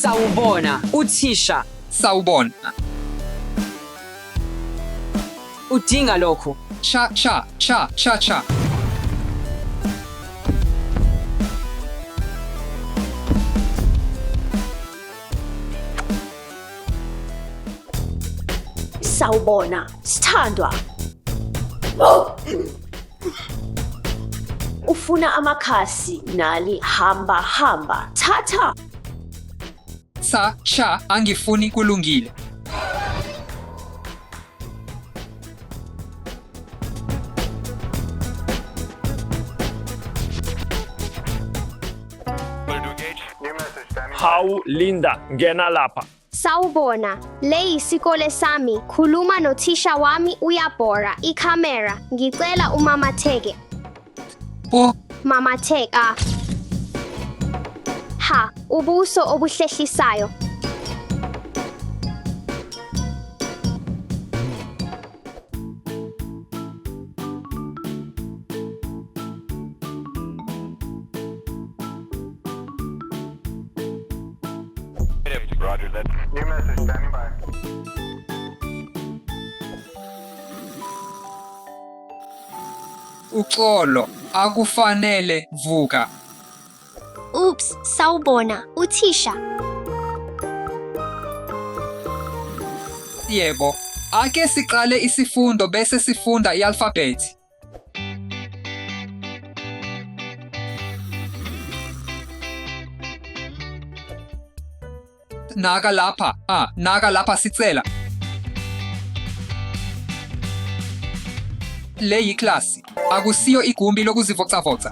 Sawubona, uthisha. Sawubona. Udinga lokhu. Cha. Sawubona, Sithandwa. Ufuna amakhasi nali hamba. Thatha. Cha, angifuni kulungile. Hawu Linda, ngena lapha. Sawubona, le isikole sami, khuluma nothisha wami uyabhora, ikhamera, ngicela umamatheke. Po, Mamatheka. Ha, ubuso obuhlehlisayo. Roger that. New message standing by. uxolo, akufanele vuka. Oops, sawubona, uthisha. Yebo, ake siqale isifundo bese sifunda i-alphabet. Naka lapha sicela. Le yiklasi, akusiyo igumbi lokuzivocavoca.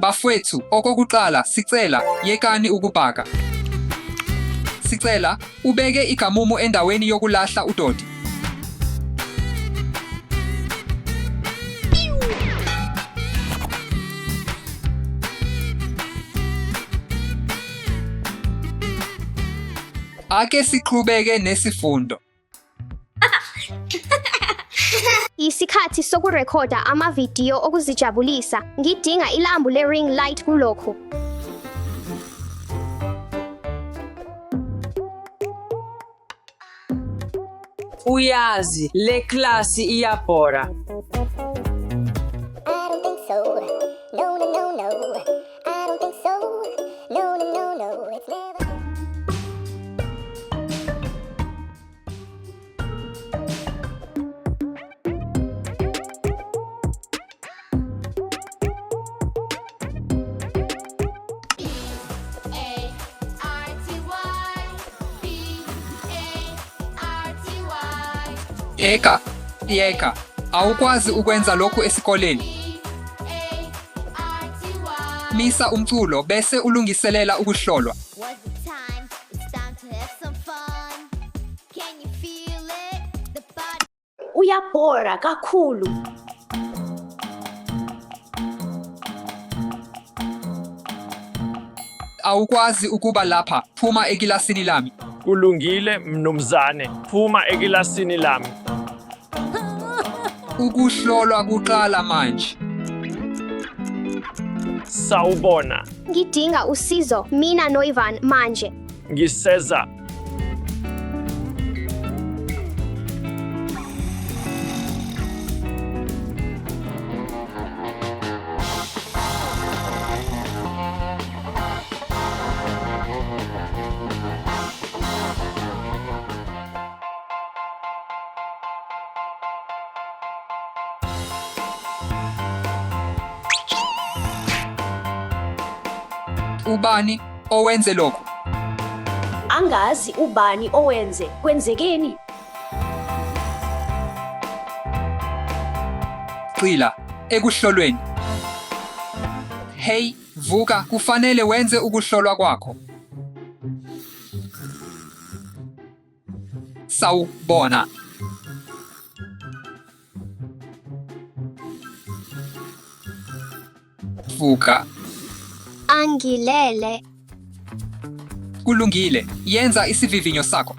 Bafwethu, okokuqala sicela yekani ukubhaka. Sicela ubeke igamumu endaweni yokulahla udodi. Ake siqhubeke nesifundo. Isikhathi sokurekhoda amavidiyo okuzijabulisa. Ngidinga ilambu le-ring light kulokhu. Uyazi, le klasi iyabhora. I don't think so. No. I don't think so. No. It's never. Yeka, awukwazi ukwenza lokhu esikoleni. Misa umculo bese ulungiselela ukuhlolwa. Uyabhora kakhulu. Awukwazi ukuba lapha, phuma ekilasini lami. Kulungile mnumzane, phuma ekilasini lami. Ukuhlolwa kuqala manje. Sawubona, Ngidinga usizo, mina no-Ivan manje. ngiseza. Ubani owenze lokhu? Angazi ubani owenze. Kwenzekeni? Gxila ekuhlolweni. Hey, vuka, kufanele wenze ukuhlolwa kwakho. Sawubona. Vuka. Angilele. Kulungile, yenza isivivinyo sakho.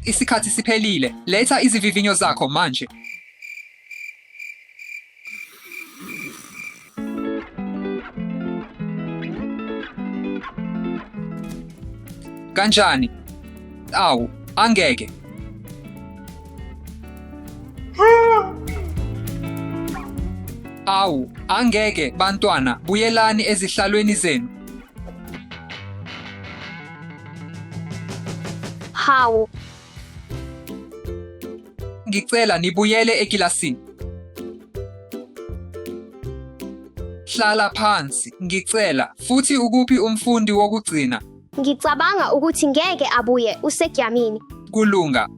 Isikhathi siphelile. Letha izivivinyo zakho manje. Kanjani? Awu, angeke. Awu, angeke bantwana, buyelani ezihlalweni zenu. Hawu, Ngicela nibuyele ekilasini. Hlala phansi, ngicela. Futhi ukuphi umfundi wokugcina? ngicabanga ukuthi ngeke abuye usegyamini. Kulunga.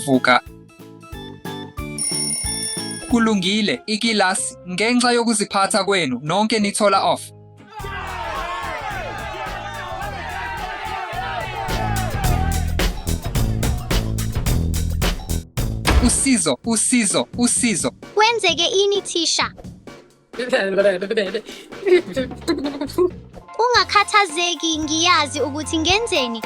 Vuka. Kulungile, ikilasi. Ngenxa yokuziphatha kwenu, nonke nithola off. Usizo, usizo, usizo. Kwenzeke ini thisha? Ungakhathazeki, ngiyazi ukuthi ngenzeni.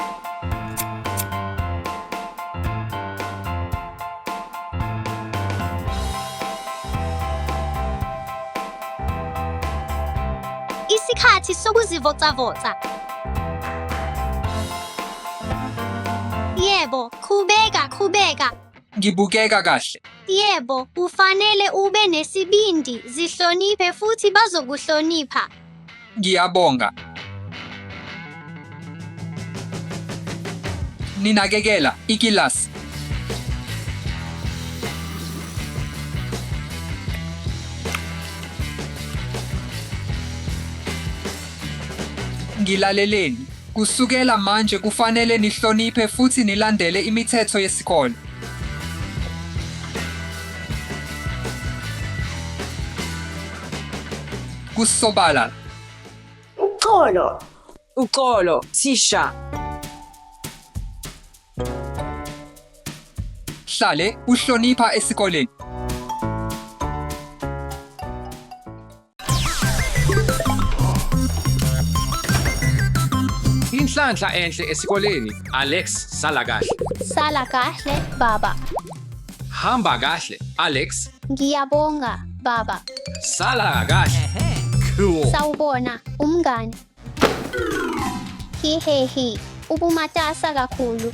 Isikhathi sokuzivocavoca. Yebo, qhubeka. Ngibukeka kahle. Yebo, ufanele ube nesibindi, zihloniphe futhi bazokuhlonipha. Ngiyabonga. Ninakekela ikilasi. Ngilaleleni. Kusukela manje kufanele nihloniphe futhi nilandele imithetho yesikole. Kusobala. Uxolo. Uxolo, thisha. Hlale uhlonipha esikoleni. Inhlanhla enhle esikoleni. Alex, sala kahle. Sala kahle, baba. Hamba kahle. Alex, Ngiyabonga, baba. sala kahle. Cool. Sawubona, umngane. Hihehi, ubumatasa kakhulu.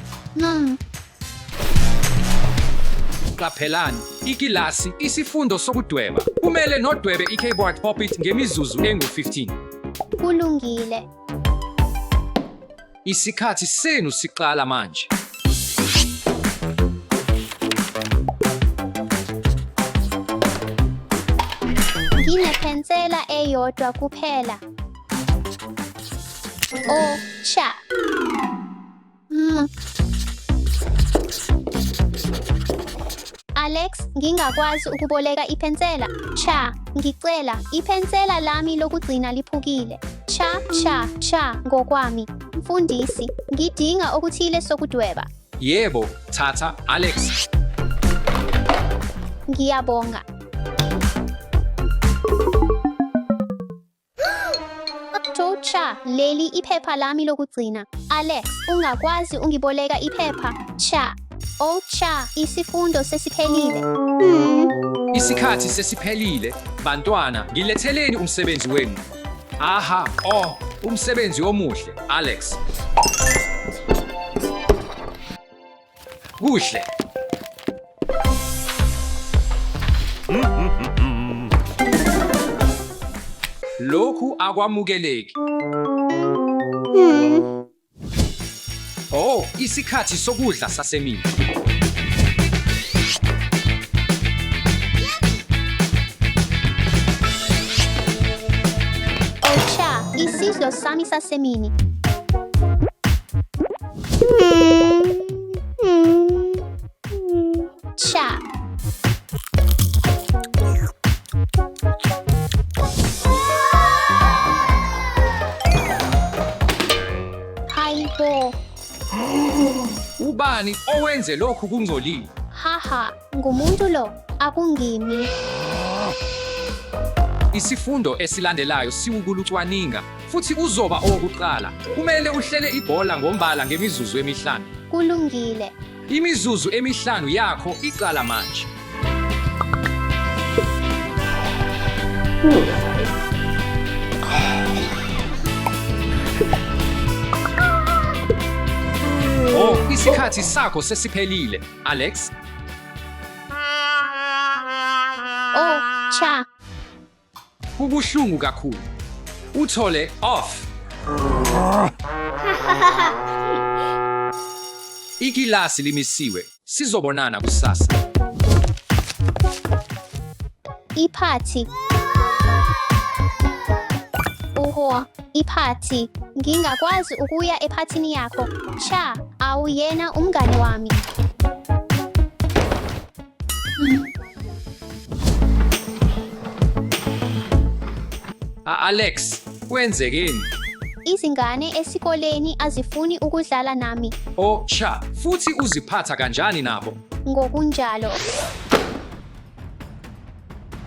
Qaphelani, ikilasi isifundo sokudweba. Kumele nodwebe i-keyboard puppet ngemizuzu engu-15. Kulungile. Isikhathi senu siqala manje. Nginepensela eyodwa kuphela. Oh, cha. Alex, ngingakwazi ukuboleka ipensela. Cha, ngicela, ipensela lami lokugcina liphukile. Cha, ngokwami. Mfundisi, ngidinga okuthile sokudweba. Yebo, thatha Alex. Ngiyabonga. Cha, leli iphepha lami lokugcina. Alex, ungakwazi ungiboleka iphepha. Cha. Oh cha, isifundo sesiphelile. Isikhathi sesiphelile. Bantwana, ngiletheleni umsebenzi wenu. Aha, umsebenzi omuhle, Alex. Kuhle. Lokhu akwamukeleki. Oh, isikhathi sokudla sasemini. Oh cha, isidlo sami sasemini. Cha. Ubani owenze lokhu kungcolile? Haha, ngumuntu lo, akungimi. Isifundo esilandelayo siwukulucwaninga futhi uzoba owokuqala. Kumele uhlele ibhola ngombala ngemizuzu emihlanu. Kulungile. Imizuzu emihlanu yakho iqala manje. Oh, isikhathi sakho sesiphelile, Alex. Oh, cha. Kubuhlungu kakhulu. Uthole off. Ikilasi limisiwe. Sizobonana kusasa. Iphathi. Oho, iphathi. Ngingakwazi ukuya ephathini yakho. Cha, awuyena umngane wami. Alex, wenzekeni? Izingane esikoleni azifuni ukudlala nami. Oh, cha, futhi uziphatha kanjani nabo? Ngokunjalo.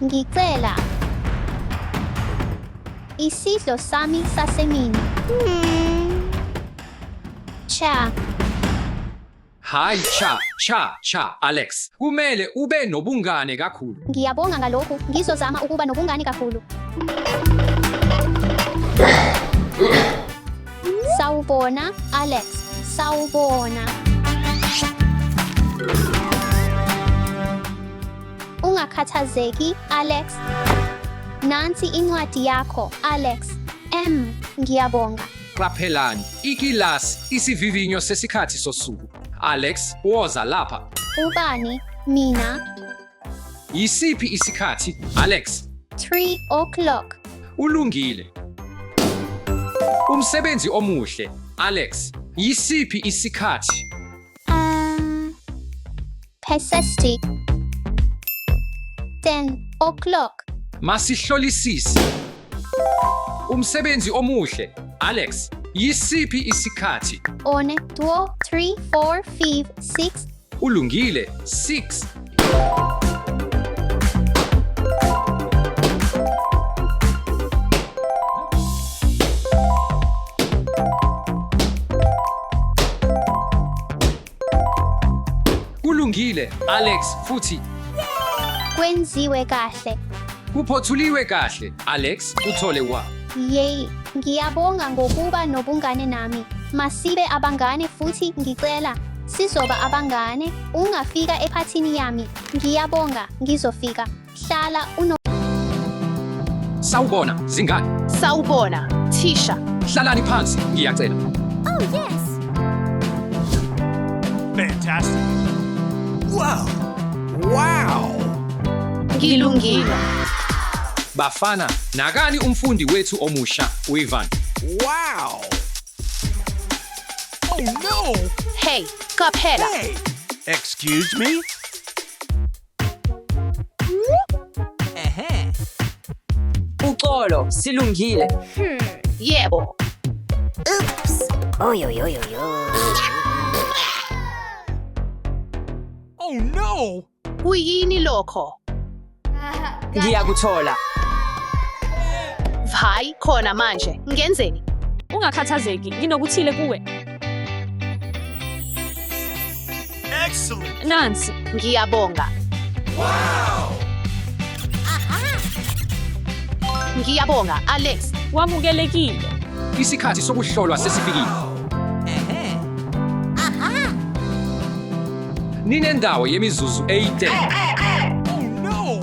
Ngicela. Isidlo sami sasemini. Cha. Hayi cha, Alex. Kumele ube nobungane kakhulu. Ngiyabonga ngalokhu. Ngizozama ukuba nobungane kakhulu. Sawubona, Alex. Sawubona. Ungakhathazeki, Alex. Nansi incwadi yakho, Alex. Ngiyabonga. Qaphelani, ikilasi isivivinyo sesikhathi sosuku. Alex, woza lapha. Ubani? Mina? Yisiphi isikhathi, Alex? 3 o'clock. Ulungile. Umsebenzi omuhle, Alex. Yisiphi isikhathi? Pesesti. 10 o'clock. Masihlolisise. Umsebenzi omuhle, Alex. Yisiphi isikhathi? 1, 2, 3, 4, 5, 6. Ulungile, 6. Kulungile, Alex, futhi Kwenziwe kahle. kuphothuliwe kahle, Alex, uthole wa. Yey, ngiyabonga ngokuba nobungane nami. Masibe abangane futhi ngicela. Sizoba abangane. Ungafika ephathini yami. Ngiyabonga, ngizofika. Hlala Sawubona, zingane. Sawubona, Tisha. Hlalani phansi, ngiyacela. Oh, yes. Fantastic. Ngilungile. Bafana, nakani umfundi wethu omusha, Ivan. Hey, qaphela. Excuse me? Uxolo, silungile. Yebo. Oops. Oy, oy, oy, oy, oy. Oh no! Kuyini lokho? Ngiyakuthola. Hayi khona manje. Ngenzeni? Ungakhathazeki, nginokuthile kuwe. Excellent! Nansi. Ngiyabonga. Ngiyabonga, Alex. Wamukelekile. Isikhathi sokuhlolwa sesifikile. Ninendawo yemizuzu eyide. Oh no!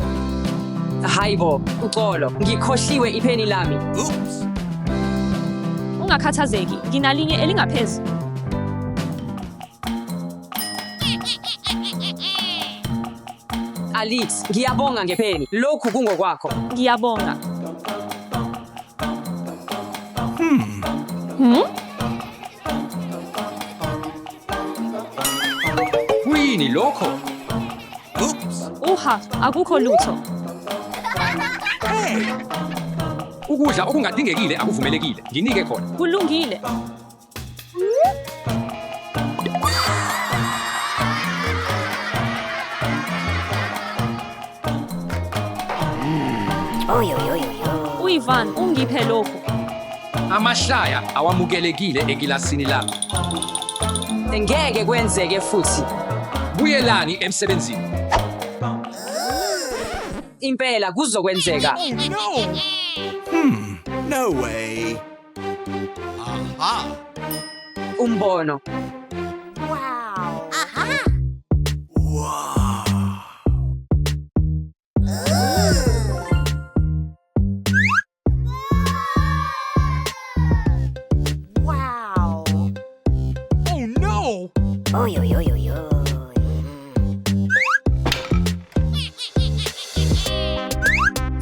Hayibo, uxolo. Ngikhohliwe ipheni lami. Oops! Ungakhathazeki, nginalinye elingaphezulu. Alex, ngiyabonga ngepheni. Lokhu kungokwakho. Ngiyabonga. Kuyini lokho? Oops! Uha, akukho lutho. Ukudla okungadingekile akuvumelekile. Nginike khona. Kulungile. U-Ivan ungiphe lokhu. Amahlaya awamukelekile ekilasini lami. Ngeke kwenzeke futhi. Buyelani emsebenzini. Impela kuzokwenzeka. Oh no! No way. Aha. Umbono. Wow. Wow. Wow. Oh no!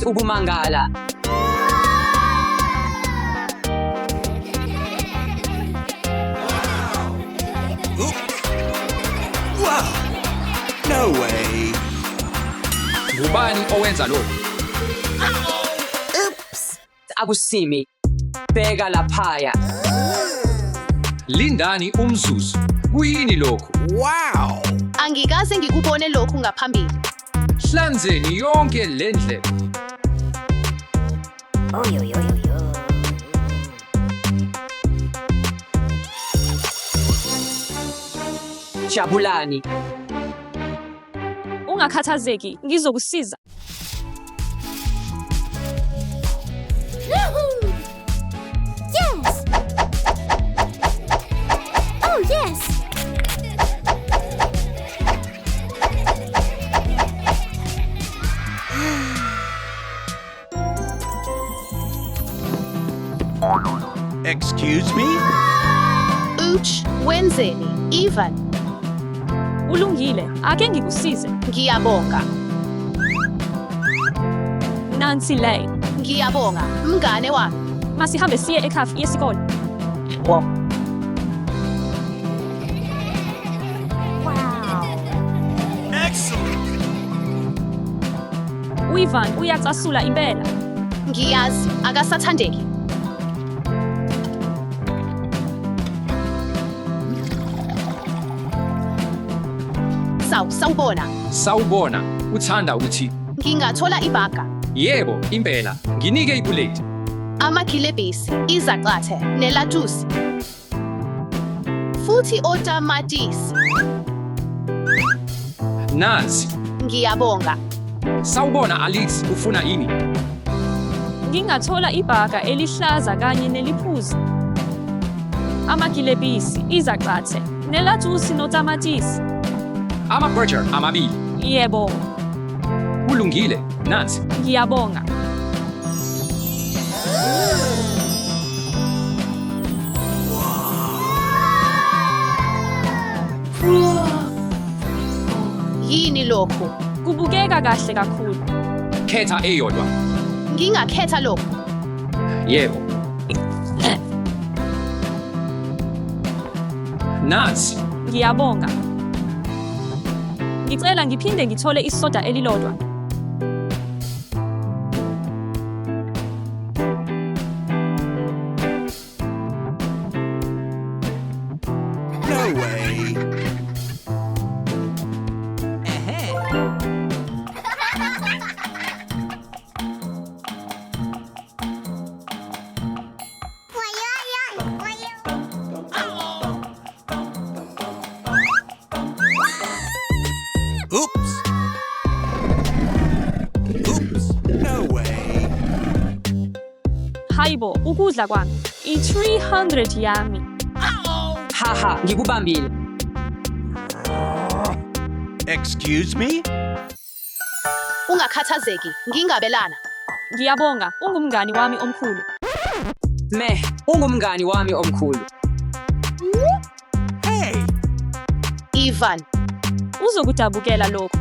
Ukumangala. Wow. No way. Ngubani owenza lokhu? Akusimi. Bheka laphaya. Lindani umzuzu. Kuyini lokhu? Wow. Angikaze ngikubone lokhu ngaphambili. Hlanzeni yonke le ndlela. Jabulani. Ungakhathazeki, ngizokusiza. Yes. Oh yes. Excuse me? Uch, wenzeni? Ivan, Ulungile, ake ngikusize. ngiyabonga. Nansi le. Ngiyabonga, mngane wami. Masihambe siye ekhafi yesikole. Wow. Excellent. U-Ivan uyacasula impela. Ngiyazi, akasathandeki. Sawubona. Sawubona, uthanda ukuthi? Ngingathola ibhaga, Yebo, impela. Nginike ipuleti. amagilebhisi, izaqathe, nelatusi. Futhi otamatisi. Nansi. Ngiyabonga. Sawubona Alex, ufuna ini? Ngingathola ibhaka elihlaza kanye neliphuzi. Amagilebhisi, izaqathe, nelatusi notamatisi. Ama-burger amabili. Yebo, Kulungile, nansi. ngiyabonga. Yini lokhu? Kubukeka kahle kakhulu. Khetha eyodwa. Ngingakhetha lokhu. Yebo. Nansi. Ngiyabonga. Ngicela ngiphinde ngithole isoda elilodwa. No way. Oops. Oops. No way. Hayibo, ukudla kwami. I-300 yami. Haha, ngikubambile. Excuse me? Ungakhathazeki, ngingabelana. Ngiyabonga, ungumngani wami omkhulu. Meh, ungumngani wami omkhulu. Hey. Ivan, Uzokudabukela lokhu.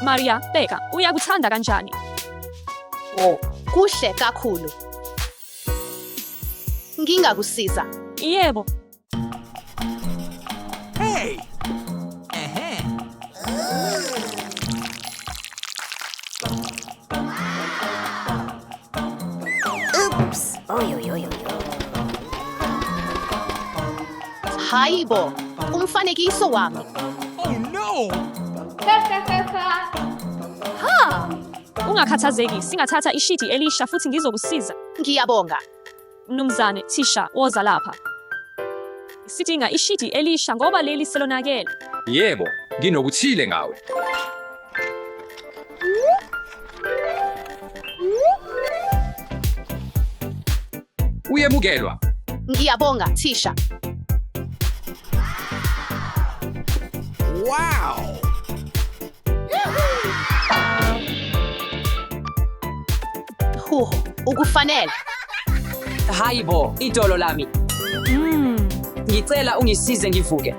Maria, bheka, uyakuthanda kanjani? oh, kuhle kakhulu. Ngingakusiza. Yebo, Hey. Hayibo, umfanekiso wami. Oh no! Ungakhathazeki, singathatha ishidi elisha futhi ngizokusiza. Ngiyabonga. Mnumzane, thisha, woza lapha. Sidinga ishidi elisha ngoba leli selonakele. Yebo, nginokuthile ngawe. Uyemukelwa. Ngiyabonga, Thisha. Wow! Huho, ukufanele. Hayibo, idolo lami. Ngicela ungisize ngivuke.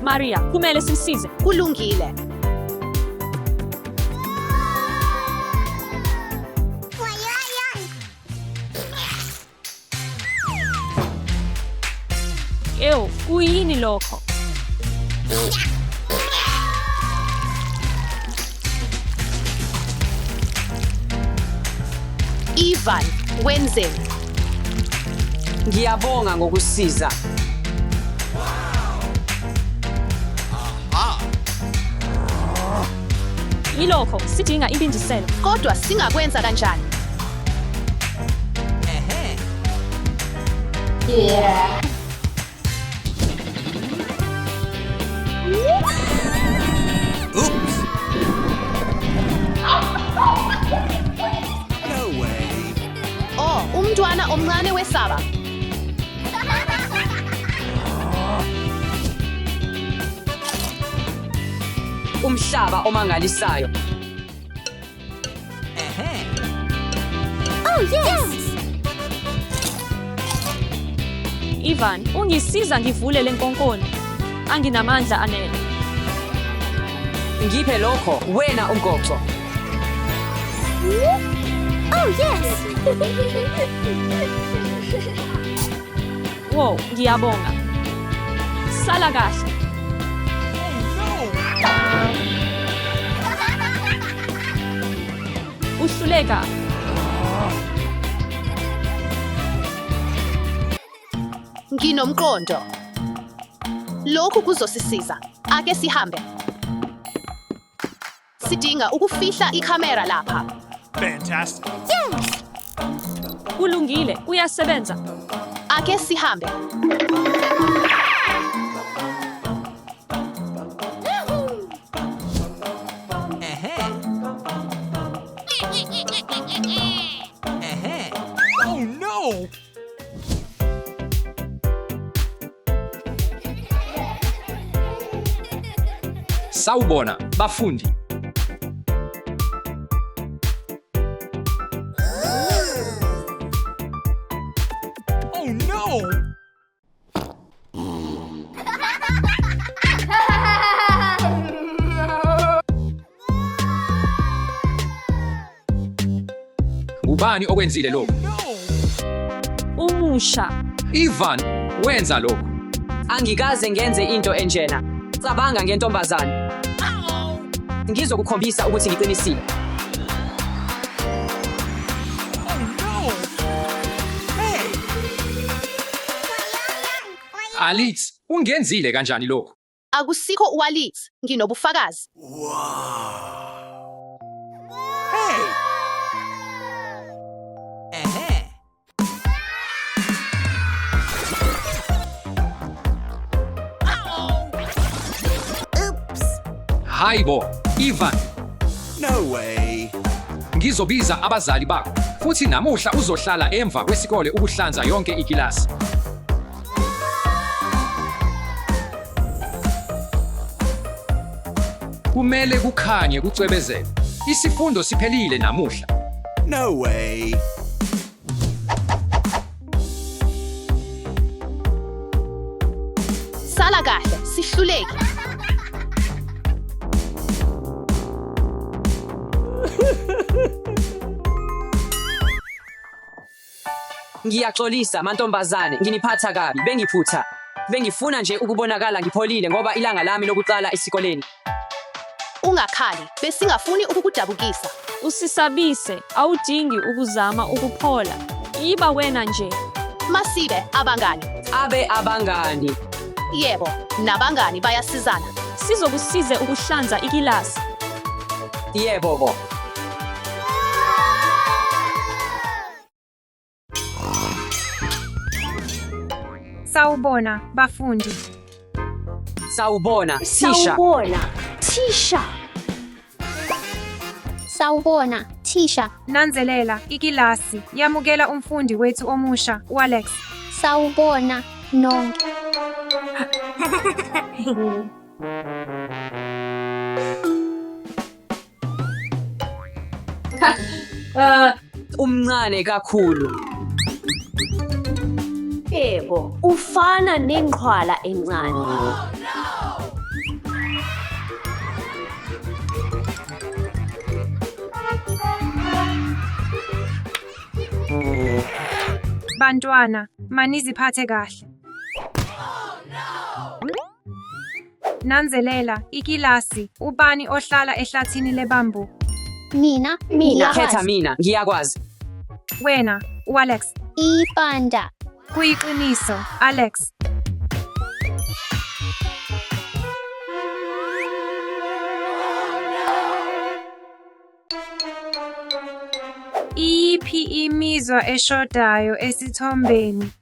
Maria, kumele simsize. Kulungile. Ew, kuyini lokho? Ivan, wenzeni? Ngiyabonga ngokusiza. Yilokho, sidinga ibindiselo. Kodwa singakwenza kanjani? Oops! No way! Oh, umntwana omncane wesaba. Umhlaba omangalisayo. Oh, yes! Ivan, ungisiza ngivule le nkonkoni. Anginamandla anele. Ngiphe lokho wena umgoqo. Oh, yes! Wow, ngiyabonga. Sala kahle. Uhluleka. Nginomqondo. Lokhu kuzosisiza. Ake sihambe. Sidinga ukufihla ikhamera lapha. Fantastic! Kulungile, uyasebenza. Ake sihambe. Oh no! Sawubona, bafundi. Oh no! Ubani okwenzile lokho? Umusha. Ivan, wenza lokho. Angikaze ngenze into enjena. Cabanga ngentombazane. Ngizokukhombisa ukuthi ngiqinisile. Alit, ungenzile kanjani lokho? Akusikho uwalit, nginobufakazi. Hey! Hayibo, Ivan. No way! Ngizobiza abazali bakho. Futhi namuhla uzohlala emva kwesikole ukuhlanza yonke ikilasi. Kumele kukhanye kucwebezela. Isifundo siphelile namuhla. No way! Sala kahle, sihluleki. Ngiyaxolisa mantombazane, nginiphatha kabi, bengiphutha. Bengifuna nje ukubonakala ngipholile ngoba ilanga lami lokuqala esikoleni. Ungakhali, besingafuni ukukudabukisa. Usisabise, awudingi ukuzama ukuphola. Iba wena nje. Masibe abangani. Abe abangani. Yebo, nabangani bayasizana. Sizokusize ukuhlanza ikilasi. Yebo bo. Sawubona, bafundi. Sawubona, Thisha. Sawubona, Thisha. Sawubona, Thisha. Nanzelela, ikilasi. Yamukela umfundi wethu omusha, uAlex. Sawubona, nonke. Umncane kakhulu. Yebo, ufana nenqwala encane. Bantwana, maniziphathe kahle. Nanzelela, ikilasi. Ubani ohlala ehlathini lebambu? Mina, Khetha mina, ngiyakwazi. Wena, uAlex. Ipanda. Kuyiqiniso, Alex. Iyiphi imizwa eshodayo esithombeni?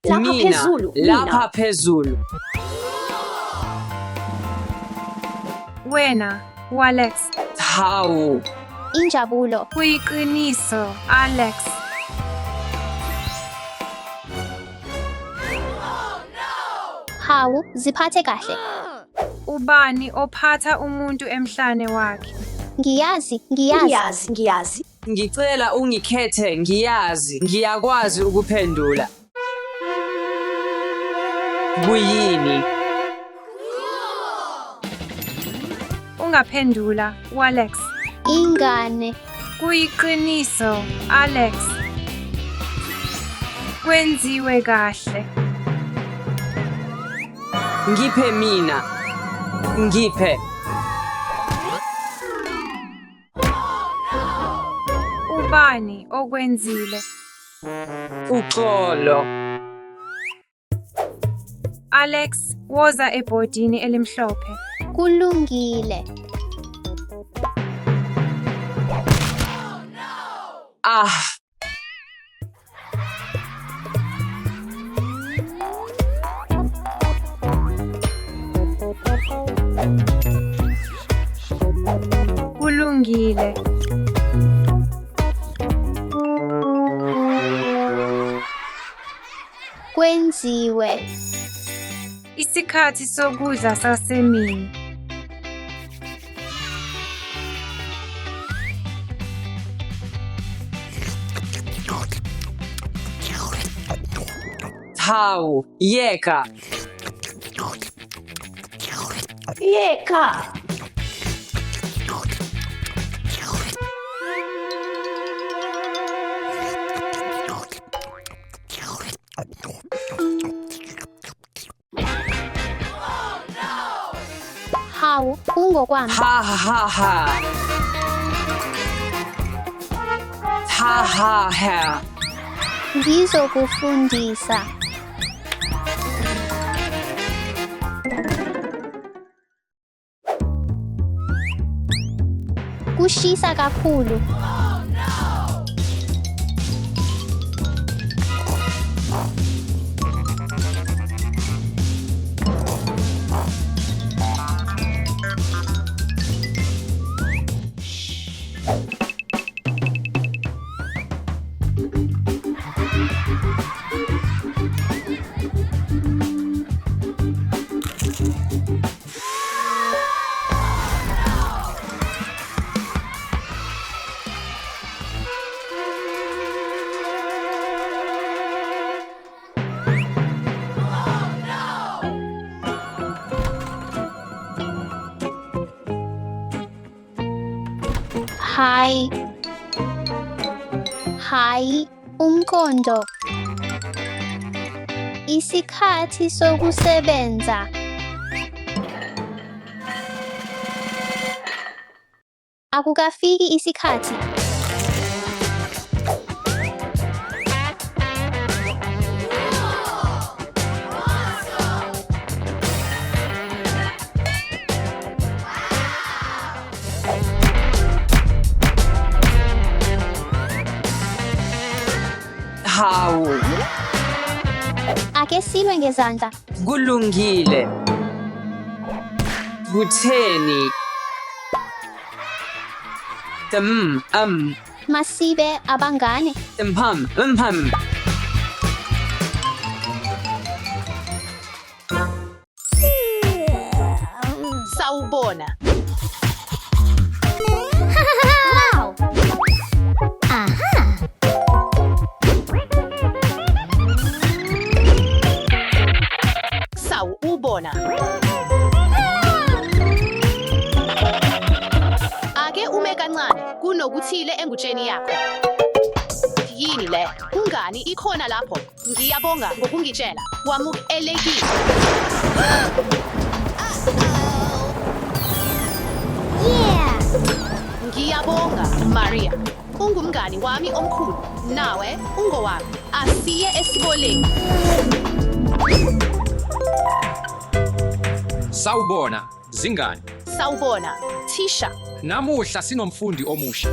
Lapha Mina, phezulu, lapha mina. phezulu. Wena, uAlex. Hawu. Injabulo. Kuyiqiniso, Alex. Hawu, ziphathe kahle. Ubani ophatha umuntu emhlane wakhe? Ngiyazi. Ngiyazi. Ngicela ungikhethe, ngiyazi. Ngiyakwazi ukuphendula. Kuyini? Ungaphendula, uAlex. Ingane. Kuyiqiniso, Alex. Kwenziwe kahle. Ngiphe mina. Ngiphe. Ubani okwenzile? Uxolo. Alex, woza ebhodini elimhlophe. Kulungile. Ah. Kulungile. Kwenziwe. Isikhathi sokudla sasemini. Hawu, yeka. Yeka. Hawu, kungokwami. Ha ha ha. Ha ha ha. Ngizokufundisa. Kushisa kakhulu. Hayi, umqondo. Isikhathi sokusebenza. Akukafiki isikhathi. Ake silwe ngezandla. Kulungile. Kutheni? Masibe abangane. Sawubona. Wow! Aha! Sawubona. Ake ume kancane kunokuthile engutsheni yakho. Yini le? Ungani ikhona lapho? Ngiyabonga ngokungitshela. Wamukelekile. Yeah! Ngiyabonga, Maria. Ungumngani wami omkhulu. Nawe ungowami. Asiye esikoleni. Sawubona, zingane. Sawubona, Tisha. Namuhla sinomfundi omusha.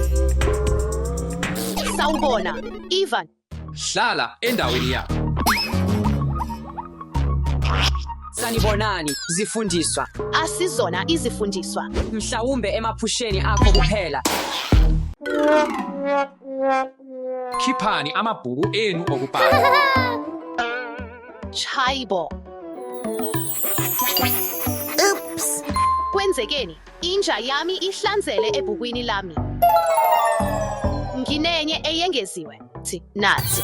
Sawubona, Ivan. Hlala endaweni yakho. Sanibonani, zifundiswa. Asizona izifundiswa. Mhlawumbe emaphusheni akho kuphela. Khiphani amabhuku enu okubhala. Chayibo. Oops! Kwenzekeni, inja yami ihlanzele ebhukwini lami. Nginenye eyengeziwe. Nathi.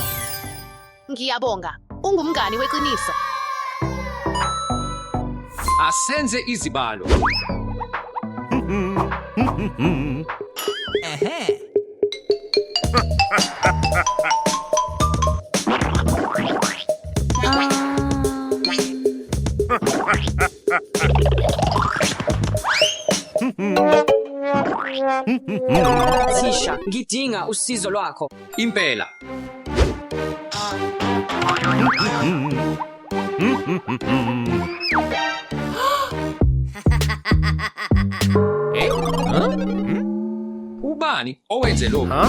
Ngiyabonga. Ungumngani weqiniso. Asenze izibalo. Tisha, ngidinga usizo lwakho. Impela. Ubani owenze lokho?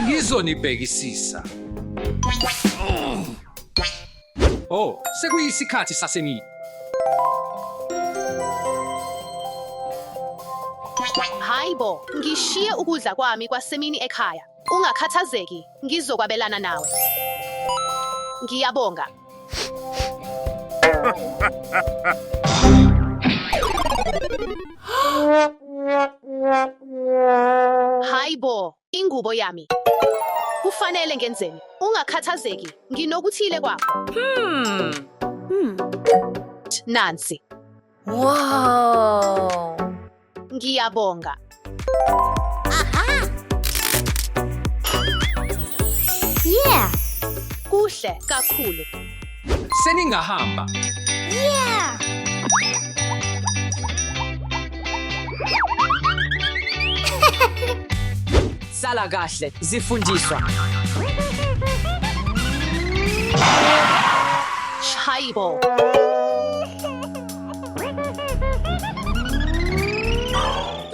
Ngizonibhekisisa. Oh, sekuyisikhathi sasemini. Hayibo, ngishiye ukudla kwami kwasemini ekhaya. Ungakhathazeki, ngizokwabelana nawe. Ngiyabonga. Hayibo, ingubo yami. Kufanele ngenzeni? Ungakhathazeki, nginokuthile kwakho. Nansi. Wow. Ngiyabonga. Aha! Yeah! Kuhle kakhulu. Seningahamba. Yeah! Sala kahle, zifundiswa. Chayibo.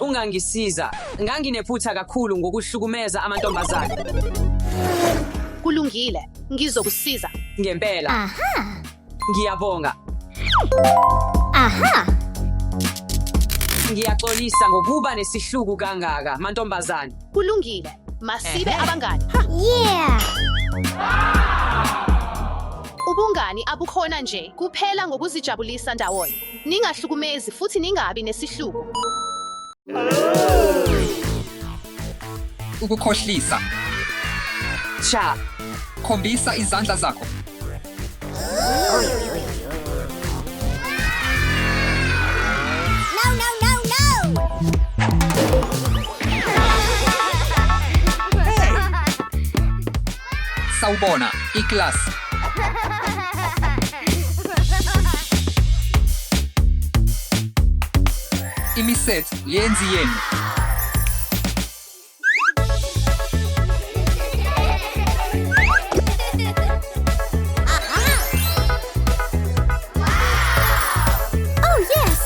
Ungangisiza. Nganginephutha kakhulu ngokuhlukumeza amantombazane. Kulungile, ngizokusiza. Ngempela. Aha! Ngiyabonga. Aha! Ngiyaxolisa ngokuba nesihluku kangaka, mantombazane. Kulungile, masibe abangani. Yeah! Ubungani abukhona nje kuphela ngokuzijabulisa ndawonye. Ningahlukumezi futhi ningabi nesihluku. Ukukhohlisa. Cha, Khombisa izandla zakho. No, no, no, no! Sawubona, iklasi. Imisethi yenzi yenu. Oh, yes!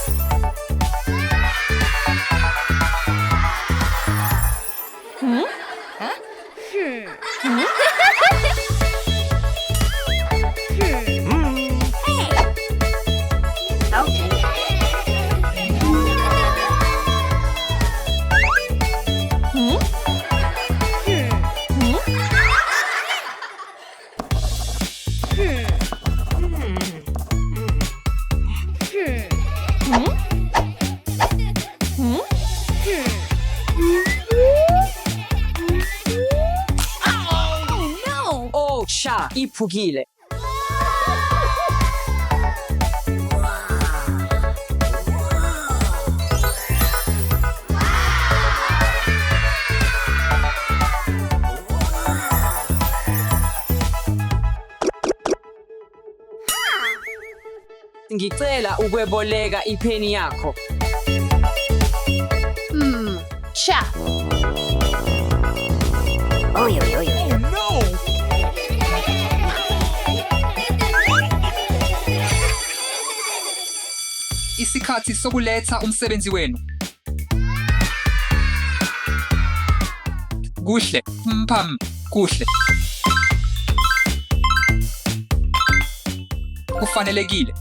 Huh? Cha, iphukile. Ngicela ukweboleka ipheni yakho. Cha. Oh no! Isikhathi sokuletha umsebenzi wenu. Kuhle, kuhle. Kufanelekile.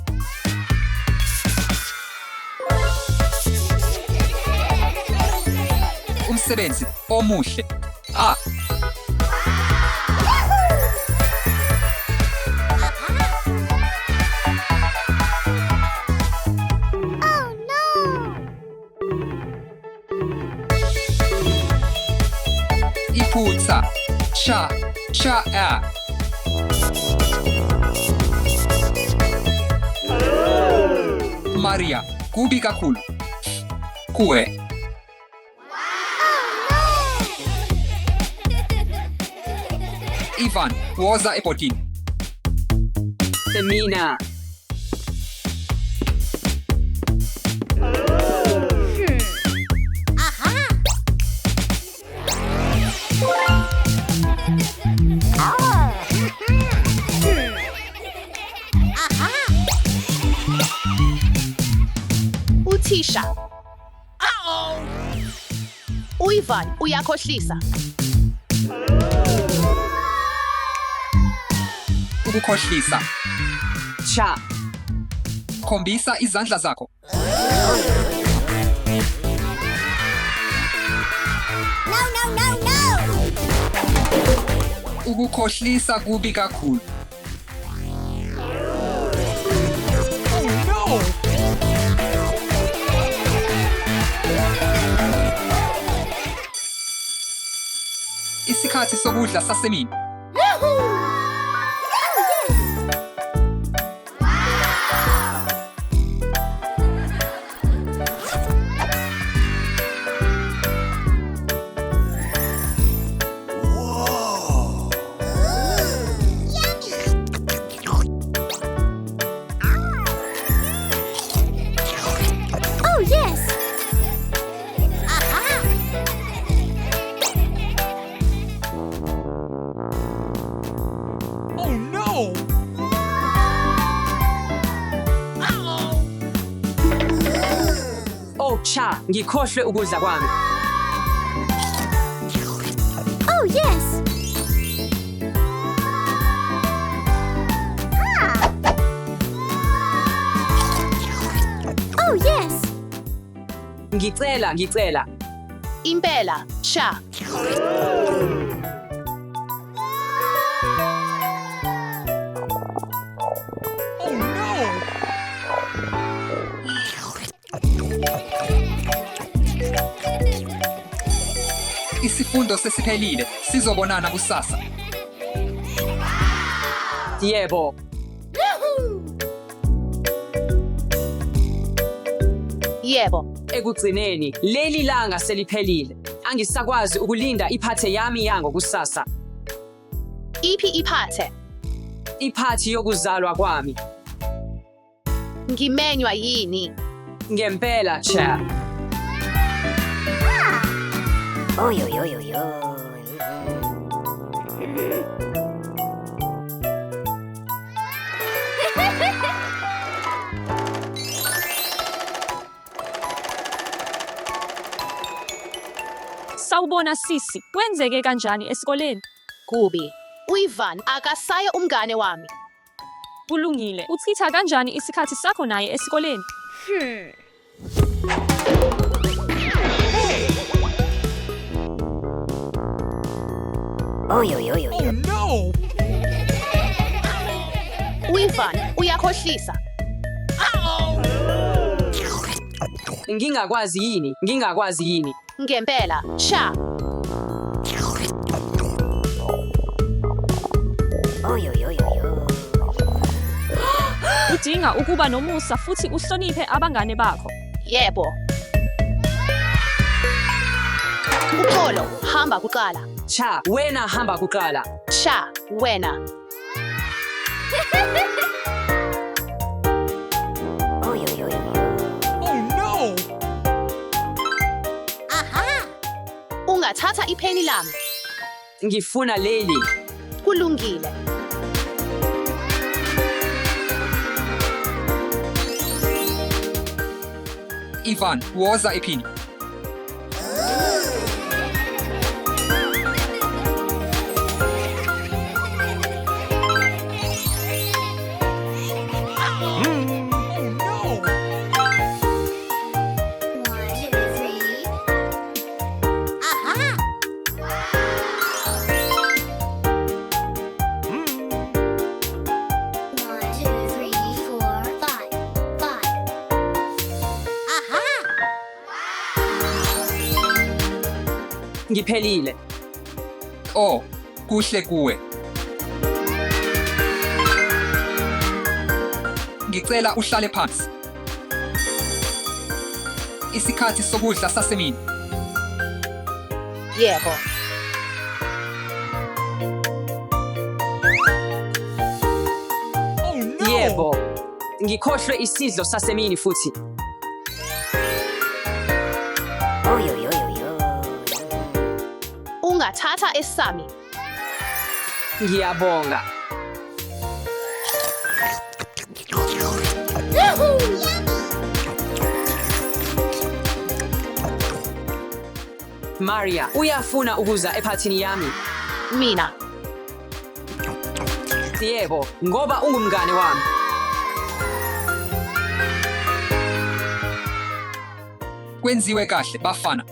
Umsebenzi omuhle. Iphutha. Cha. Maria, kubi kakhulu. Kuwe. Ivan, woza ebhodini. Semina. Uthisha. Uivan uyakhohlisa. Ukukhohlisa. Cha. Khombisa izandla zakho. No! Ukukhohlisa kubi kakhulu. Isikhathi sokudla sasemini. Oh yes! Oh no! Oh cha, ngikhohlwe ukudla kwami. Oh yes! Oh yes! Ngicela. Impela. Cha. Oh no! Isifundo sesiphelile. Sizobonana kusasa. Yebo. Yebo. Ekugcineni, leli langa seliphelile. Angisakwazi ukulinda iphathe yami yango kusasa. Iphi iphathe? Iphathi yokuzalwa kwami. Ngimenywa yini? Ngempela, cha. Sawubona sisi, kwenzeke kanjani esikoleni? Kubi. Uivan akasaya umngane wami. Kulungile, uchitha kanjani isikhathi sakho naye esikoleni? Oh no! Uivan uyakhohlisa. Ngingakwazi yini? Ngempela. Cha. udinga ukuba nomusa futhi uhloniphe abangane bakho. Yebo. Uxolo, hamba kuqala. Cha, wena hamba kuqala. Cha, wena. Oh no! Ungathatha ipheni lami. Ngifuna leli. Kulungile. Ivan, woza iphini. Ngiphelile. Oh, kuhle kuwe. Ngicela uhlale phansi. Isikhathi sokudla sasemini. Yebo. Yebo. Ngikhohlwe isidlo sasemini futhi. Ungathatha esami. Ngiyabonga. Maria, uyafuna ukuza ephathini yami? Mina. Yebo, ngoba ungumngane wami. Kwenziwe kahle bafana.